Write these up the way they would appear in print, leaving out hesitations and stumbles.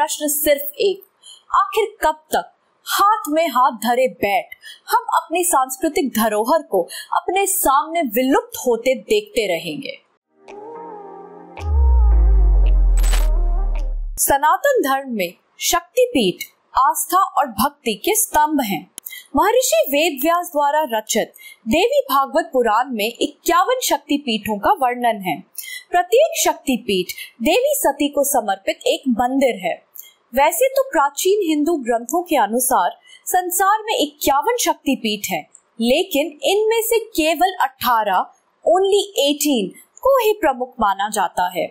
प्रश्न सिर्फ एक, आखिर कब तक हाथ में हाथ धरे बैठ हम अपनी सांस्कृतिक धरोहर को अपने सामने विलुप्त होते देखते रहेंगे? सनातन धर्म में शक्तिपीठ आस्था और भक्ति के स्तंभ हैं। महर्षि वेदव्यास द्वारा रचित देवी भागवत पुराण में 51 शक्तिपीठों का वर्णन है। प्रत्येक शक्तिपीठ देवी सती को समर्पित एक मंदिर है। वैसे तो प्राचीन हिंदू ग्रंथों के अनुसार संसार में 51 शक्तिपीठ हैं, लेकिन इनमें से केवल 18 को ही प्रमुख माना जाता है।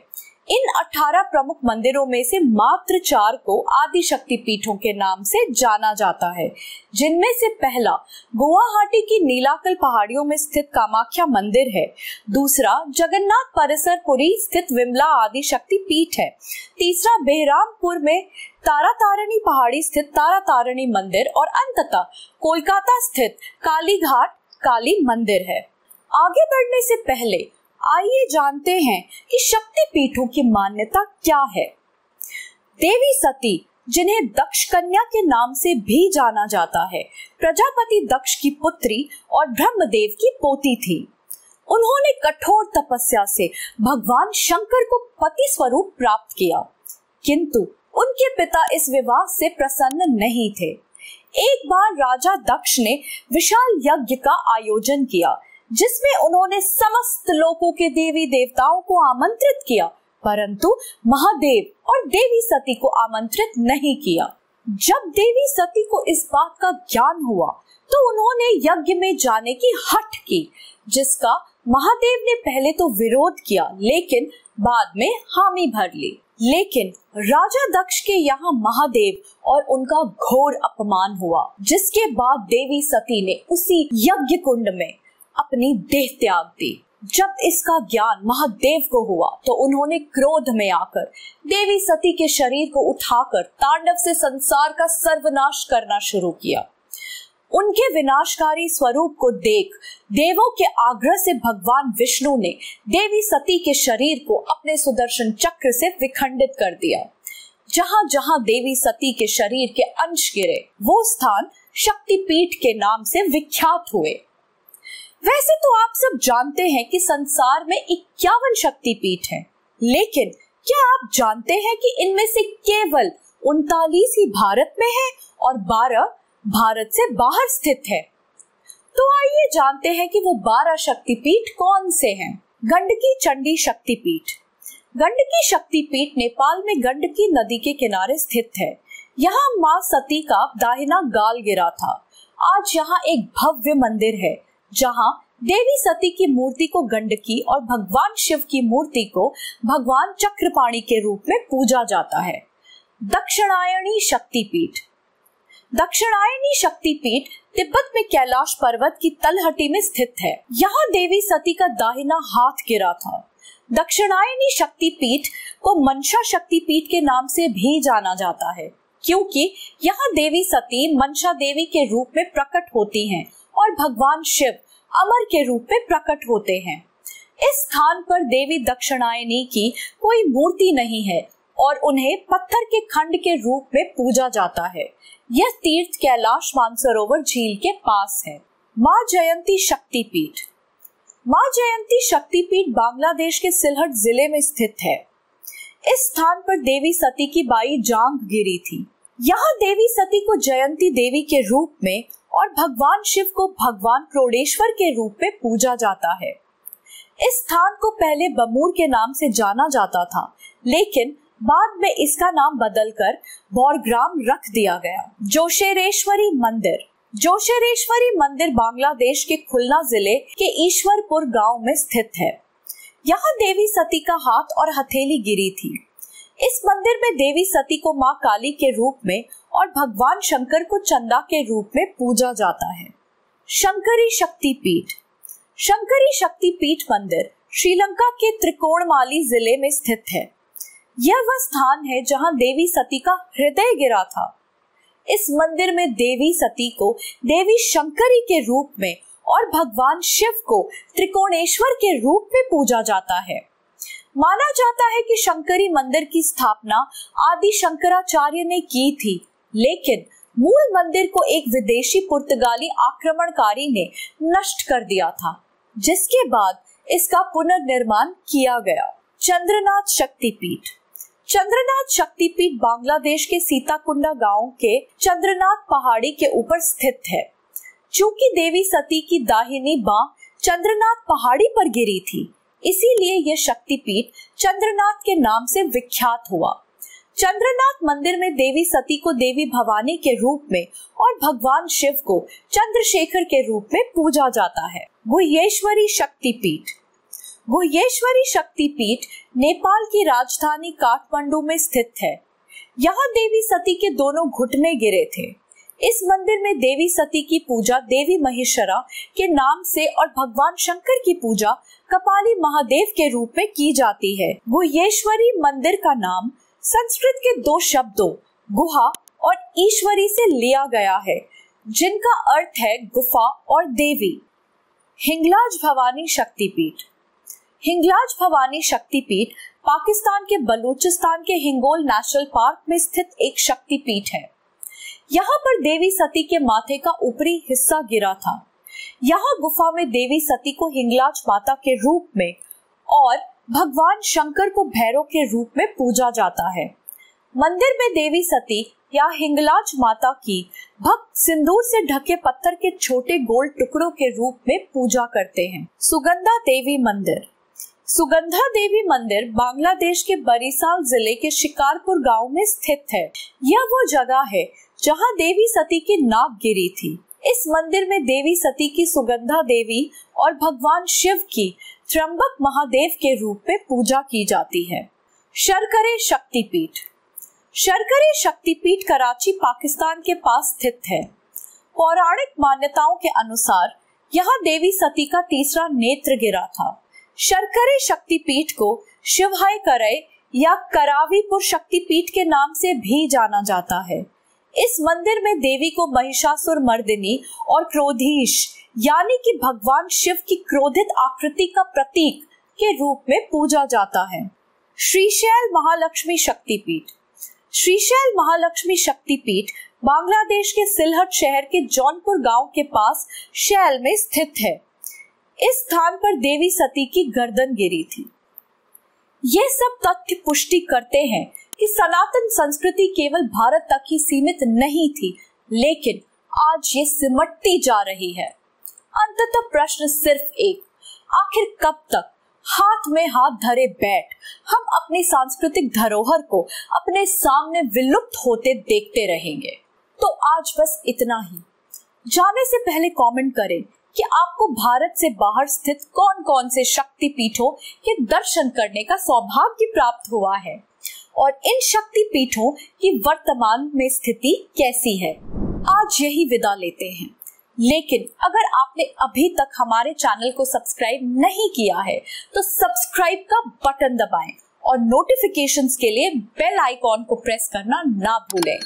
इन 18 प्रमुख मंदिरों में से मात्र 4 को आदि शक्तिपीठों के नाम से जाना जाता है, जिनमें से पहला गुवाहाटी की नीलाकल पहाड़ियों में स्थित कामाख्या मंदिर है। दूसरा जगन्नाथ परिसर पुरी स्थित विमला आदि शक्तिपीठ है। तीसरा बेहरामपुर में तारा तारिणी पहाड़ी स्थित तारा तारिणी मंदिर और अंततः कोलकाता स्थित काली घाट काली मंदिर है। आगे बढ़ने से पहले आइए जानते हैं कि शक्तिपीठों की मान्यता क्या है। देवी सती, जिन्हें दक्ष कन्या के नाम से भी जाना जाता है, प्रजापति दक्ष की पुत्री और ब्रह्मदेव की पोती थी। उन्होंने कठोर तपस्या से भगवान शंकर को पति स्वरूप प्राप्त किया, किंतु उनके पिता इस विवाह से प्रसन्न नहीं थे। एक बार राजा दक्ष ने विशाल यज्ञ का आयोजन किया, जिसमें उन्होंने समस्त लोकों के देवी देवताओं को आमंत्रित किया, परंतु महादेव और देवी सती को आमंत्रित नहीं किया। जब देवी सती को इस बात का ज्ञान हुआ तो उन्होंने यज्ञ में जाने की हठ की, जिसका महादेव ने पहले तो विरोध किया, लेकिन बाद में हामी भर ली। लेकिन राजा दक्ष के यहाँ महादेव और उनका घोर अपमान हुआ, जिसके बाद देवी सती ने उसी यज्ञ कुंड में अपनी देह त्याग दी। जब इसका ज्ञान महादेव को हुआ तो उन्होंने क्रोध में आकर देवी सती के शरीर को उठाकर तांडव से संसार का सर्वनाश करना शुरू किया। उनके विनाशकारी स्वरूप को देख देवों के आग्रह से भगवान विष्णु ने देवी सती के शरीर को अपने सुदर्शन चक्र से विखंडित कर दिया। जहां जहां देवी सती के शरीर के अंश गिरे, वो स्थान शक्तिपीठ के नाम से विख्यात हुए। वैसे तो आप सब जानते हैं कि संसार में 51 शक्तिपीठ हैं, लेकिन क्या आप जानते हैं कि इनमें से केवल 39 ही भारत में है और 12 भारत से बाहर स्थित है? तो आइए जानते हैं कि वो 12 शक्तिपीठ कौन से हैं। गंडकी चंडी शक्तिपीठ। गंडकी शक्तिपीठ नेपाल में गंडकी नदी के किनारे स्थित है। यहाँ माँ सती का दाहिना गाल गिरा था। आज यहाँ एक भव्य मंदिर है, जहां देवी सती की मूर्ति को गंडकी और भगवान शिव की मूर्ति को भगवान चक्रपाणी के रूप में पूजा जाता है। दक्षिणायनी शक्तिपीठ। दक्षिणायनी शक्तिपीठ तिब्बत में कैलाश पर्वत की तलहटी में स्थित है। यहाँ देवी सती का दाहिना हाथ गिरा था। दक्षिणायनी शक्तिपीठ को मनसा शक्तिपीठ के नाम से भी जाना जाता है, क्योंकि यहाँ देवी सती मनसा देवी के रूप में प्रकट होती हैं और भगवान शिव अमर के रूप में प्रकट होते हैं। इस स्थान पर देवी दक्षिणायनी की कोई मूर्ति नहीं है और उन्हें पत्थर के खंड के रूप में पूजा जाता है। यह तीर्थ कैलाश मानसरोवर झील के पास है। माँ जयंती शक्तिपीठ। माँ जयंती शक्तिपीठ बांग्लादेश के सिलहट जिले में स्थित है। इस स्थान पर देवी सती की बाई जांघ गिरी थी। यहाँ देवी सती को जयंती देवी के रूप में और भगवान शिव को भगवान क्रोडेश्वर के रूप में पूजा जाता है। इस स्थान को पहले बमूर के नाम से जाना जाता था, लेकिन बाद में इसका नाम बदलकर बौरग्राम रख दिया गया। जोशेरेश्वरी मंदिर। जोशेरेश्वरी मंदिर बांग्लादेश के खुलना जिले के ईश्वरपुर गांव में स्थित है। यहाँ देवी सती का हाथ और हथेली गिरी थी। इस मंदिर में देवी सती को माँ काली के रूप में और भगवान शंकर को चंदा के रूप में पूजा जाता है। शंकरी शक्तिपीठ। शंकरी शक्तिपीठ मंदिर श्रीलंका के त्रिकोणमाली जिले में स्थित है। यह वह स्थान है जहां देवी सती का हृदय गिरा था। इस मंदिर में देवी सती को देवी शंकरी के रूप में और भगवान शिव को त्रिकोणेश्वर के रूप में पूजा जाता है। माना जाता है कि शंकरी मंदिर की स्थापना आदि शंकराचार्य ने की थी, लेकिन मूल मंदिर को एक विदेशी पुर्तगाली आक्रमणकारी ने नष्ट कर दिया था, जिसके बाद इसका पुनर्निर्माण किया गया। चंद्रनाथ शक्तिपीठ। चंद्रनाथ शक्तिपीठ बांग्लादेश के सीताकुंडा गांव के चंद्रनाथ पहाड़ी के ऊपर स्थित है। चूंकि देवी सती की दाहिनी बां चंद्रनाथ पहाड़ी पर गिरी थी, इसीलिए यह शक्तिपीठ चंद्रनाथ के नाम से विख्यात हुआ। चंद्रनाथ मंदिर में देवी सती को देवी भवानी के रूप में और भगवान शिव को चंद्रशेखर के रूप में पूजा जाता है। गुह्येश्वरी शक्तिपीठ। गुह्येश्वरी शक्तिपीठ नेपाल की राजधानी काठमांडू में स्थित है। यहाँ देवी सती के दोनों घुटने गिरे थे। इस मंदिर में देवी सती की पूजा देवी महिषरा के नाम से और भगवान शंकर की पूजा कपाली महादेव के रूप में की जाती है। गुह्येश्वरी मंदिर का नाम संस्कृत के दो शब्दों गुहा और ईश्वरी से लिया गया है, जिनका अर्थ है गुफा और देवी। हिंगलाज भवानी शक्तिपीठ। हिंगलाज भवानी शक्तिपीठ पाकिस्तान के बलूचिस्तान के हिंगोल नेशनल पार्क में स्थित एक शक्तिपीठ है। यहाँ पर देवी सती के माथे का ऊपरी हिस्सा गिरा था। यहाँ गुफा में देवी सती को हिंगलाज माता के रूप में और भगवान शंकर को भैरव के रूप में पूजा जाता है। मंदिर में देवी सती या हिंगलाज माता की भक्त सिंदूर से ढके पत्थर के छोटे गोल टुकड़ों के रूप में पूजा करते हैं। सुगंधा देवी मंदिर। सुगंधा देवी मंदिर बांग्लादेश के बरिशाल जिले के शिकारपुर गांव में स्थित है। यह वो जगह है जहां देवी सती की नाक गिरी थी। इस मंदिर में देवी सती की सुगंधा देवी और भगवान शिव की त्र्यंबक महादेव के रूप में पूजा की जाती है। शर्करे शक्तिपीठ। शर्करे शक्तिपीठ कराची पाकिस्तान के पास स्थित है। पौराणिक मान्यताओं के अनुसार यहाँ देवी सती का तीसरा नेत्र गिरा था। शर्करे शक्तिपीठ को शिवहाय करय या करावीपुर शक्तिपीठ के नाम से भी जाना जाता है। इस मंदिर में देवी को महिषासुर मर्दिनी और क्रोधीश यानी कि भगवान शिव की क्रोधित आकृति का प्रतीक के रूप में पूजा जाता है। श्रीशैल महालक्ष्मी शक्तिपीठ। श्रीशैल महालक्ष्मी शक्तिपीठ बांग्लादेश के सिलहट शहर के जौनपुर गांव के पास शैल में स्थित है। इस स्थान पर देवी सती की गर्दन गिरी थी। ये सब तथ्य पुष्टि करते हैं कि सनातन संस्कृति केवल भारत तक ही सीमित नहीं थी, लेकिन आज ये सिमटती जा रही है। अंततः प्रश्न सिर्फ एक, आखिर कब तक हाथ में हाथ धरे बैठ हम अपनी सांस्कृतिक धरोहर को अपने सामने विलुप्त होते देखते रहेंगे? तो आज बस इतना ही। जाने से पहले कमेंट करें कि आपको भारत से बाहर स्थित कौन कौन से शक्ति पीठों के दर्शन करने का सौभाग्य प्राप्त हुआ है और इन शक्ति पीठों की वर्तमान में स्थिति कैसी है। आज यही विदा लेते हैं, लेकिन अगर आपने अभी तक हमारे चैनल को सब्सक्राइब नहीं किया है तो सब्सक्राइब का बटन दबाएं और नोटिफिकेशंस के लिए बेल आइकॉन को प्रेस करना ना भूलें।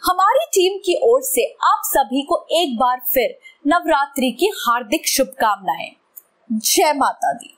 हमारी टीम की ओर से आप सभी को एक बार फिर नवरात्रि की हार्दिक शुभकामनाएं। जय माता दी।